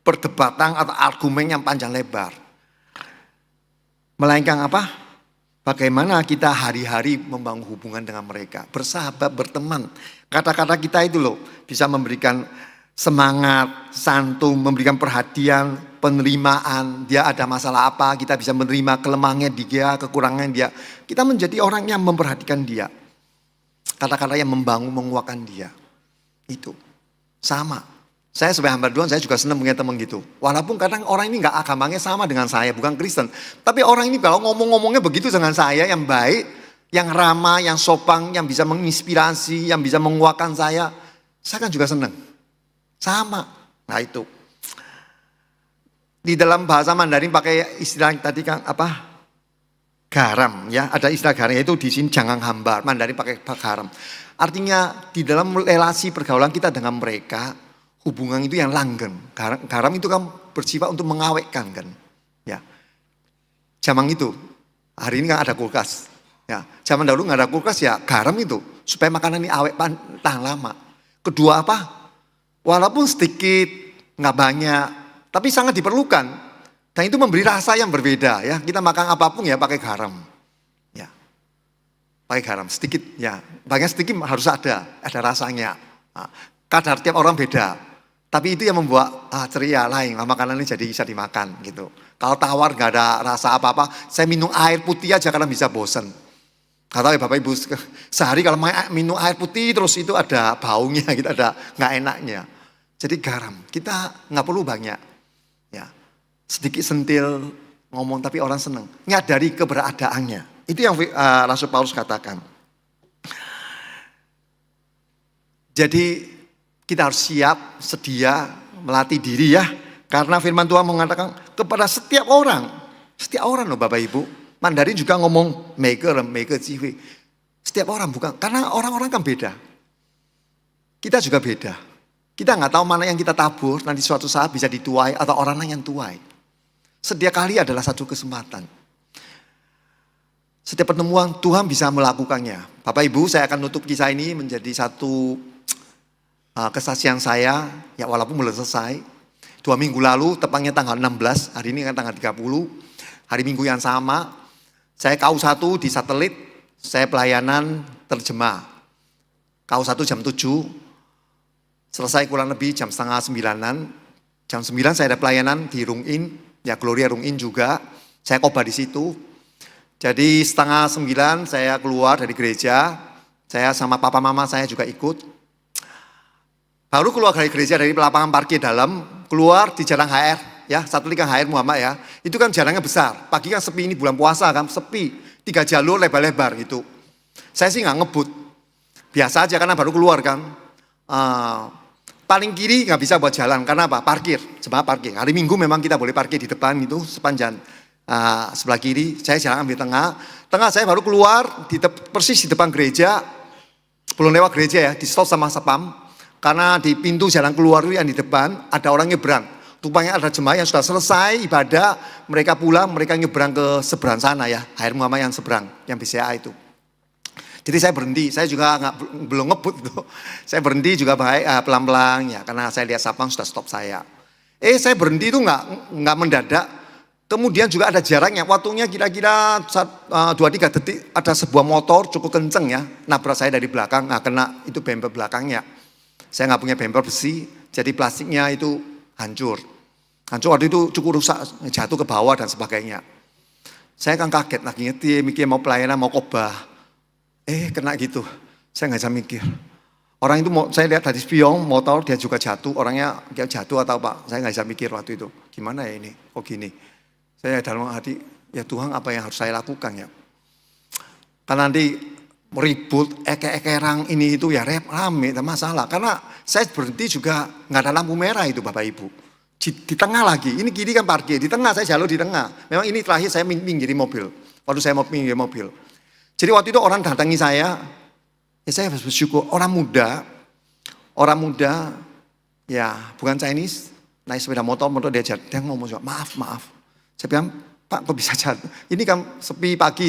S1: perdebatan atau argumen yang panjang lebar. Melainkan bagaimana kita hari-hari membangun hubungan dengan mereka. Bersahabat, berteman. Kata-kata kita itu loh bisa memberikan semangat, santun, memberikan perhatian, penerimaan. Dia ada masalah apa, kita bisa menerima kelemahannya dia, kekurangannya dia. Kita menjadi orang yang memperhatikan dia. Kata-kata yang membangun, menguatkan dia. Itu sama. Saya sebagai hamba Tuhan, saya juga senang punya teman gitu. Walaupun kadang orang ini nggak agamanya sama dengan saya, bukan Kristen. Tapi orang ini kalau ngomong-ngomongnya begitu dengan saya, yang baik, yang ramah, yang sopan, yang bisa menginspirasi, yang bisa menguatkan saya kan juga senang. Sama. Nah itu. Di dalam bahasa Mandarin pakai istilah tadi kan apa? Garam ya. Ada istilah garam itu di sini jangan hambar. Mandarin pakai garam. Artinya di dalam relasi pergaulan kita dengan mereka, hubungan itu yang langgeng. Garam itu kan bersifat untuk mengawetkan kan. Ya. Zaman itu, hari ini kan ada kulkas. Ya. Zaman dahulu nggak ada kulkas ya garam itu supaya makanan ini awet tahan lama. Kedua apa? Walaupun sedikit, nggak banyak, tapi sangat diperlukan. Dan itu memberi rasa yang berbeda ya. Kita makan apapun ya pakai garam. Ya. Pakai garam sedikit ya. Banyak sedikit harus ada rasanya. Nah, kadar tiap orang beda. Tapi itu yang membuat ceria lain, makanan ini jadi bisa dimakan gitu. Kalau tawar nggak ada rasa apa-apa, saya minum air putih aja karena bisa bosen. Kata Bapak Ibu, sehari kalau minum air putih terus itu ada baunya, gitu, ada nggak enaknya. Jadi garam, kita nggak perlu banyak, ya sedikit sentil ngomong tapi orang seneng, nyadari keberadaannya. Itu yang Rasul Paulus katakan. Jadi kita harus siap, sedia, melatih diri ya. Karena firman Tuhan mengatakan kepada setiap orang loh Bapak Ibu. Mandarin juga ngomong make jiwi. Setiap orang bukan, karena orang-orang kan beda. Kita juga beda. Kita nggak tahu mana yang kita tabur, nanti suatu saat bisa dituai atau orang lain yang tuai. Setiap kali adalah satu kesempatan. Setiap pertemuan Tuhan bisa melakukannya. Bapak Ibu, saya akan nutup kisah ini menjadi satu kesaksian saya, ya walaupun belum selesai. 2 minggu lalu, tepatnya tanggal 16, hari ini kan tanggal 30, hari Minggu yang sama, saya KU1 di satelit, saya pelayanan terjemah. KU1 jam 7, selesai kurang lebih jam setengah 9-an, jam 9 saya ada pelayanan di Rungin, ya Gloria Rungin juga, saya khotbah di situ. Jadi setengah 9 saya keluar dari gereja, saya sama papa mama saya juga ikut. Baru keluar dari gereja dari lapangan parkir dalam, keluar di jalan HR, ya satelit kan HR Muhammad ya. Itu kan jalannya besar, pagi kan sepi, ini bulan puasa kan sepi, 3 jalur lebar-lebar gitu. Saya sih nggak ngebut, biasa aja karena baru keluar kan. Paling kiri nggak bisa buat jalan, karena apa? Parkir, sebenarnya parkir. Hari Minggu memang kita boleh parkir di depan itu, sepanjang sebelah kiri, saya jalan ambil tengah. Tengah saya baru keluar, persis di depan gereja, belum lewat gereja ya, di stop sama sapam. Karena di pintu jalan keluar yang di depan ada orang nyebrang. Rupanya ada jemaah yang sudah selesai ibadah, mereka pulang, mereka nyebrang ke seberang sana ya, HR Muhammad yang seberang, yang BCA itu. Jadi saya berhenti, saya juga belum ngebut gitu. Saya berhenti juga baik pelan-pelan ya, karena saya lihat sapam sudah stop saya. Saya berhenti itu nggak mendadak. Kemudian juga ada jaraknya, waktunya kira-kira 2-3 detik ada sebuah motor cukup kenceng ya, nabrak saya dari belakang, kena itu bumper belakangnya. Saya nggak punya bumper besi, jadi plastiknya itu hancur. Hancur waktu itu cukup rusak, jatuh ke bawah dan sebagainya. Saya kan kaget, lagi ngetim, mikir mau pelayanan, mau khotbah. Kena gitu, saya nggak bisa mikir. Orang itu saya lihat dari spion, motor dia juga jatuh, orangnya dia jatuh atau apa, saya nggak bisa mikir waktu itu. Gimana ya ini, kok gini. Saya dalam hati, ya Tuhan apa yang harus saya lakukan ya. Karena nanti ribut, eker-ekerang ini itu ya rame, tak masalah. Karena saya berhenti juga nggak ada lampu merah itu Bapak Ibu. Di tengah lagi, ini kiri kan parkir, di tengah saya jalur di tengah. Memang ini terakhir saya minggiri mobil, waktu saya mau pinggir mobil. Jadi waktu itu orang datangi saya, ya saya bersyukur, orang muda, ya bukan Chinese, naik sepeda motor dia ngomong juga, maaf. Saya bilang, Pak kok bisa jatuh? Ini kan sepi pagi,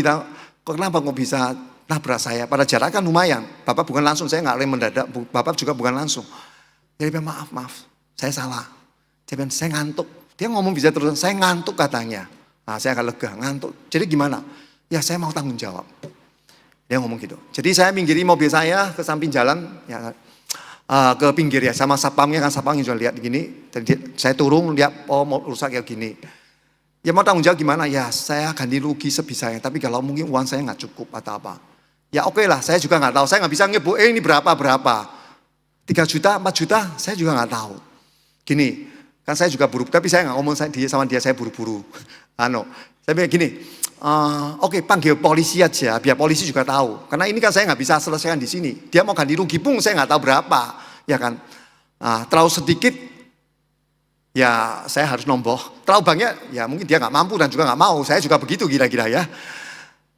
S1: kenapa kok bisa nabrak saya? Pada jarak kan lumayan, Bapak bukan langsung, saya nggak rem mendadak, Bapak juga bukan langsung. Dia bilang, maaf, saya salah. Dia bilang, saya ngantuk. Dia ngomong bisa terus, saya ngantuk katanya. Nah, saya agak lega, ngantuk. Jadi gimana? Ya saya mau tanggung jawab. Dia ngomong gitu. Jadi saya minggiri mobil saya ke samping jalan, ya, ke pinggir ya, sama sapamnya kan sapamnya juga lihat gini. Dan saya turun lihat, mau rusak kayak gini. Ya mau tanggung jawab gimana? Ya saya ganti rugi sebisanya. Tapi kalau mungkin uang saya nggak cukup atau apa. Ya oke lah, saya juga nggak tahu. Saya nggak bisa ngebu, ini berapa. 3 juta, 4 juta, saya juga nggak tahu. Gini, kan saya juga buru, tapi saya nggak ngomong sama dia saya buru-buru. Saya bilang gini, oke, panggil polisi aja, biar polisi juga tahu. Karena ini kan saya nggak bisa selesaikan di sini. Dia mau ganti rugi pun saya nggak tahu berapa, ya kan. Terlalu sedikit, ya saya harus nombok. Terlalu banyak, ya mungkin dia nggak mampu dan juga nggak mau. Saya juga begitu kira-kira ya.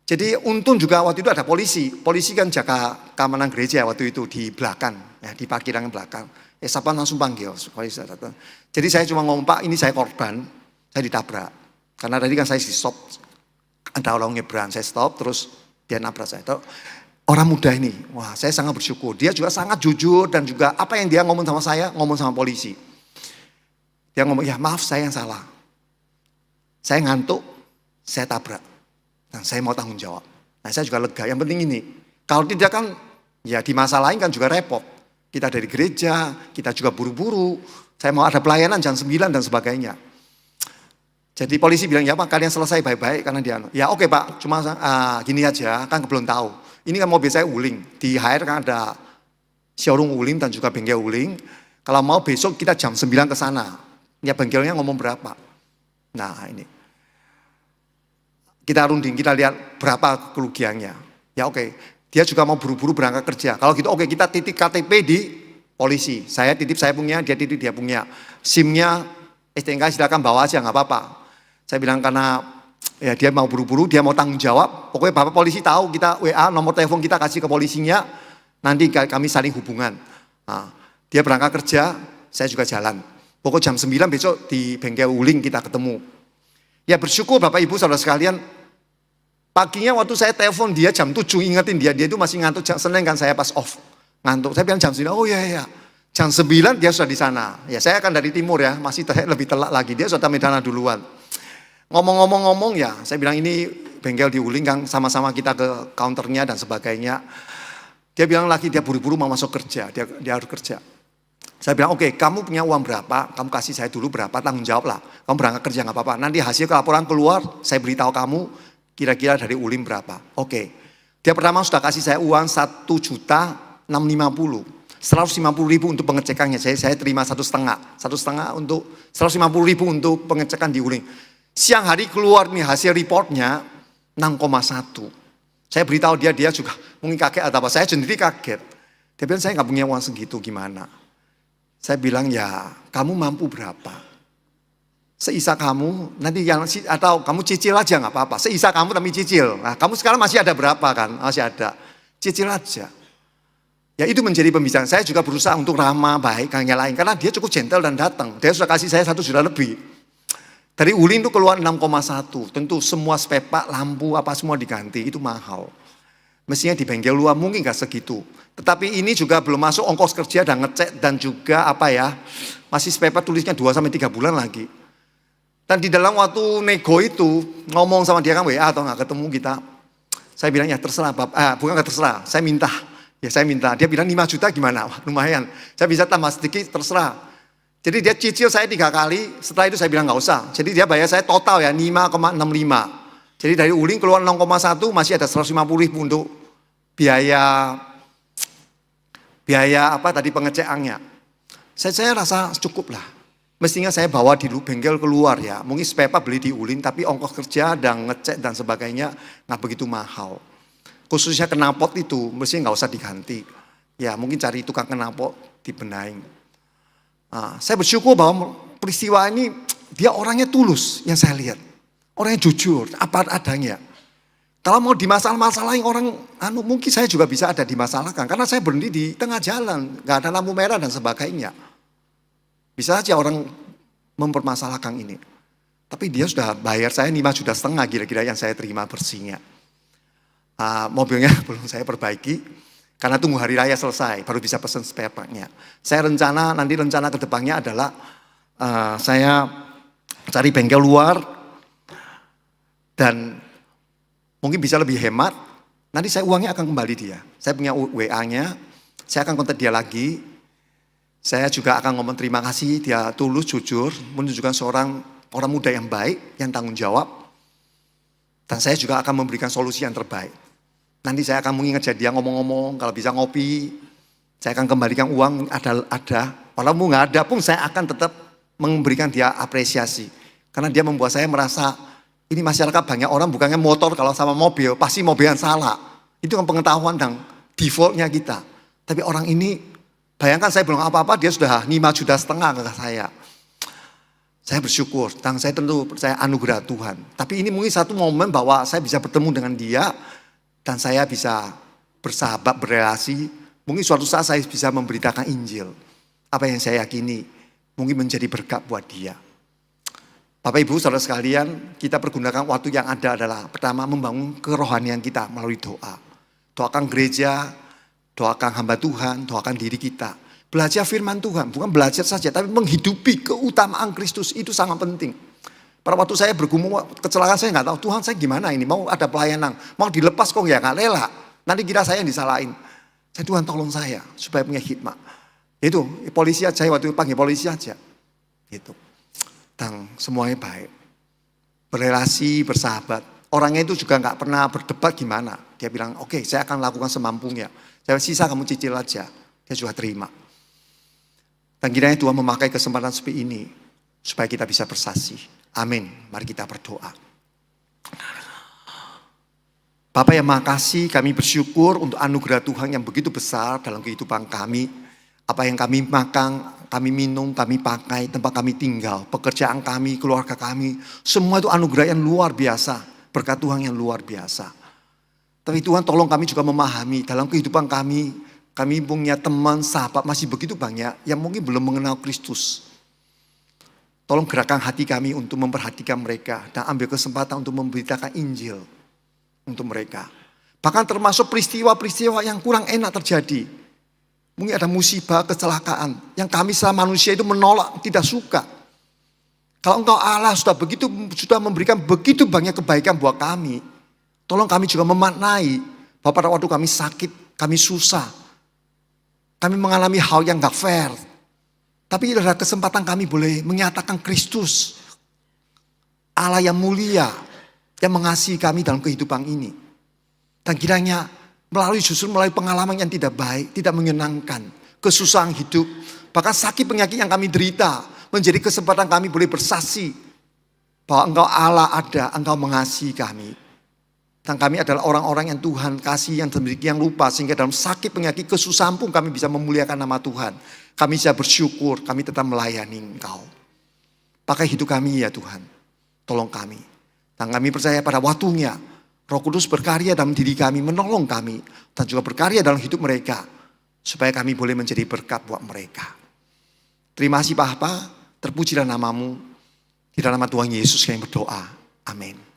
S1: Jadi untung juga waktu itu ada polisi. Polisi kan jaga keamanan gereja waktu itu di belakang, ya, di parkiran belakang. Satpam langsung panggil. Jadi saya cuma ngomong, Pak, ini saya korban, saya ditabrak. Karena tadi kan saya di stop, ada orang nyebrang, saya stop, terus dia nabrak saya. Orang muda ini, wah saya sangat bersyukur. Dia juga sangat jujur dan juga apa yang dia ngomong sama saya, ngomong sama polisi. Dia ngomong, ya maaf saya yang salah. Saya ngantuk, saya tabrak. Dan saya mau tanggung jawab. Nah saya juga lega, yang penting ini. Kalau tidak kan, ya di masa lain kan juga repot. Kita dari gereja, kita juga buru-buru. Saya mau ada pelayanan jam 9 dan sebagainya. Jadi polisi bilang, ya Pak kalian selesai baik-baik. Karena dia, ya oke Pak, cuma gini aja, kan belum tahu. Ini kan mobil saya Wuling. Di HR kan ada showroom Wuling dan juga bengkel Wuling. Kalau mau besok kita jam 9 ke sana. Ya bengkelnya ngomong berapa. Nah ini. Kita runding, kita lihat berapa kerugiannya. Ya oke, dia juga mau buru-buru berangkat kerja. Kalau gitu oke, kita titik KTP di polisi. Saya titip saya punya, dia titip dia punya. SIM-nya, STNK silakan bawa aja, nggak apa-apa. Saya bilang karena ya dia mau buru-buru, dia mau tanggung jawab. Pokoknya Bapak polisi tahu, kita WA, nomor telepon kita kasih ke polisinya. Nanti kami saling hubungan. Nah, dia berangkat kerja, saya juga jalan. Pokok jam 9 besok di bengkel Wuling kita ketemu. Ya bersyukur Bapak Ibu Saudara sekalian, paginya waktu saya telepon dia jam 7, ingetin dia itu masih ngantuk, Senin kan saya pas off, ngantuk. Saya bilang jam 9, oh iya, jam 9 dia sudah di sana. Ya saya kan dari timur ya, masih lebih telak lagi, dia sudah Medana duluan. Ngomong-ngomong ya, saya bilang ini bengkel di Wuling kan sama-sama kita ke counternya dan sebagainya. Dia bilang lagi dia buru-buru mau masuk kerja, dia harus kerja. Saya bilang, oke, kamu punya uang berapa, kamu kasih saya dulu berapa, tanggung jawab lah. Kamu berangkat kerja nggak apa-apa. Nanti hasil laporan keluar, saya beritahu kamu kira-kira dari Wuling berapa. Oke. Dia pertama sudah kasih saya uang 1.650.000. 150.000 untuk pengecekannya. Saya terima 1,5 untuk 150.000 untuk pengecekan di Wuling. Siang hari keluar nih hasil reportnya 6,1. Saya beritahu dia juga mungkin kaget atau apa. Saya sendiri kaget. Dia bilang saya nggak punya uang segitu gimana. Saya bilang ya kamu mampu berapa? Seisa kamu nanti atau kamu cicil aja nggak apa-apa. Seisa kamu tapi cicil. Nah kamu sekarang masih ada berapa kan? Masih ada. Cicil aja. Ya itu menjadi pembicaraan. Saya juga berusaha untuk ramah baik yang lain. Karena dia cukup gentle dan datang. Dia sudah kasih saya 1 juta lebih. Dari Wuling itu keluar 6,1. Tentu semua spepak, lampu apa semua diganti. Itu mahal. Mestinya di bengkel luar mungkin nggak segitu. Tetapi ini juga belum masuk ongkos kerja dan ngecek dan juga masih spare part tulisnya 2-3 bulan lagi. Dan di dalam waktu nego itu ngomong sama dia kan WA atau nggak ketemu kita. Saya bilang ya terserah Bapak, bukan nggak terserah, saya minta. Ya saya minta, dia bilang 5 juta gimana? Wah, lumayan, saya bisa tambah sedikit terserah. Jadi dia cicil saya 3 kali, setelah itu saya bilang nggak usah. Jadi dia bayar saya total ya 5,65. Jadi dari Wuling keluar 0,1 masih ada 150.000 untuk biaya pengecekannya. Saya rasa cukup lah. Mestinya saya bawa di bengkel keluar ya. Mungkin spare part beli di Wuling tapi ongkos kerja dan ngecek dan sebagainya nggak begitu mahal. Khususnya knalpot itu mestinya nggak usah diganti. Ya mungkin cari tukang knalpot dibenahin. Saya bersyukur bahwa peristiwa ini dia orangnya tulus yang saya lihat. Orangnya jujur, apa adanya. Kalau mau dimasalah-masalahin orang, mungkin saya juga bisa ada dimasalahkan. Karena saya berhenti di tengah jalan, nggak ada lampu merah dan sebagainya. Bisa aja orang mempermasalahkan ini. Tapi dia sudah bayar saya 5,5 juta kira-kira yang saya terima bersihnya. Mobilnya belum saya perbaiki, karena tunggu hari raya selesai, baru bisa pesan spare part-nya. Saya rencana ke depannya adalah saya cari bengkel luar, dan mungkin bisa lebih hemat, nanti uangnya akan kembali dia. Saya punya WA-nya, saya akan kontak dia lagi. Saya juga akan ngomong terima kasih, dia tulus, jujur, menunjukkan seorang orang muda yang baik, yang tanggung jawab. Dan saya juga akan memberikan solusi yang terbaik. Nanti saya akan mengingat dia ngomong-ngomong, kalau bisa ngopi, Saya akan kembalikan uang ada. Walaupun nggak ada pun saya akan tetap memberikan dia apresiasi. Karena dia membuat saya merasa, ini masyarakat banyak orang bukannya motor kalau sama mobil, pasti mobil yang salah. Itu kan pengetahuan dan defaultnya kita. Tapi orang ini, bayangkan saya belum apa-apa, dia sudah 5,5 juta ke saya. Saya bersyukur, dan saya tentu percaya anugerah Tuhan. Tapi ini mungkin satu momen bahwa saya bisa bertemu dengan dia, dan saya bisa bersahabat, berrelasi. Mungkin suatu saat saya bisa memberitakan Injil. Apa yang saya yakini, mungkin menjadi berkat buat dia. Bapak Ibu saudara sekalian, kita pergunakan waktu yang ada adalah pertama membangun kerohanian kita melalui doa. Doakan gereja, doakan hamba Tuhan, doakan diri kita. Belajar firman Tuhan, bukan belajar saja, tapi menghidupi keutamaan Kristus itu sangat penting. Pada waktu saya bergumul, kecelakaan saya nggak tahu, Tuhan saya gimana ini, mau ada pelayanan, mau dilepas kok ya nggak rela. Nanti kira saya yang disalahin. Saya Tuhan tolong saya supaya punya hikmat. Itu polisi aja, waktu itu panggil polisi aja. Gitu. Dan semuanya baik. Berrelasi, bersahabat. Orangnya itu juga nggak pernah berdebat gimana. Dia bilang, oke, saya akan lakukan semampunya. Saya sisa kamu cicil aja. Dia juga terima. Dan kiranya Tuhan memakai kesempatan seperti ini supaya kita bisa bersaksi. Amin. Mari kita berdoa. Bapak yang makasih, kami bersyukur untuk anugerah Tuhan yang begitu besar dalam kehidupan kami. Apa yang kami makan, kami minum, kami pakai, tempat kami tinggal, pekerjaan kami, keluarga kami. Semua itu anugerah yang luar biasa. Berkat Tuhan yang luar biasa. Tapi Tuhan tolong kami juga memahami dalam kehidupan kami punya teman, sahabat masih begitu banyak yang mungkin belum mengenal Kristus. Tolong gerakkan hati kami untuk memperhatikan mereka dan ambil kesempatan untuk memberitakan Injil untuk mereka. Bahkan termasuk peristiwa-peristiwa yang kurang enak terjadi. Mungkin ada musibah, kecelakaan yang kami selama manusia itu menolak, tidak suka. Kalau Engkau Allah sudah memberikan begitu banyak kebaikan buat kami, tolong kami juga memaknai bahwa pada waktu kami sakit, kami susah, kami mengalami hal yang gak fair. Tapi ada kesempatan kami boleh menyatakan Kristus, Allah yang mulia, yang mengasihi kami dalam kehidupan ini. Dan kiranya melalui pengalaman yang tidak baik, tidak menyenangkan, kesusahan hidup, bahkan sakit penyakit yang kami derita, menjadi kesempatan kami boleh bersaksi bahwa Engkau Allah ada, Engkau mengasihi kami. Dan kami adalah orang-orang yang Tuhan kasih yang demikian lupa. Sehingga dalam sakit penyakit kesusahan pun kami bisa memuliakan nama Tuhan. Kami bisa bersyukur, kami tetap melayani Engkau. Pakai hidup kami ya Tuhan. Tolong kami. Dan kami percaya pada waktunya Roh Kudus berkarya dalam diri kami, menolong kami. Dan juga berkarya dalam hidup mereka. Supaya kami boleh menjadi berkat buat mereka. Terima kasih Bapa, terpujilah namamu. Di dalam nama Tuhan Yesus kami berdoa. Amin.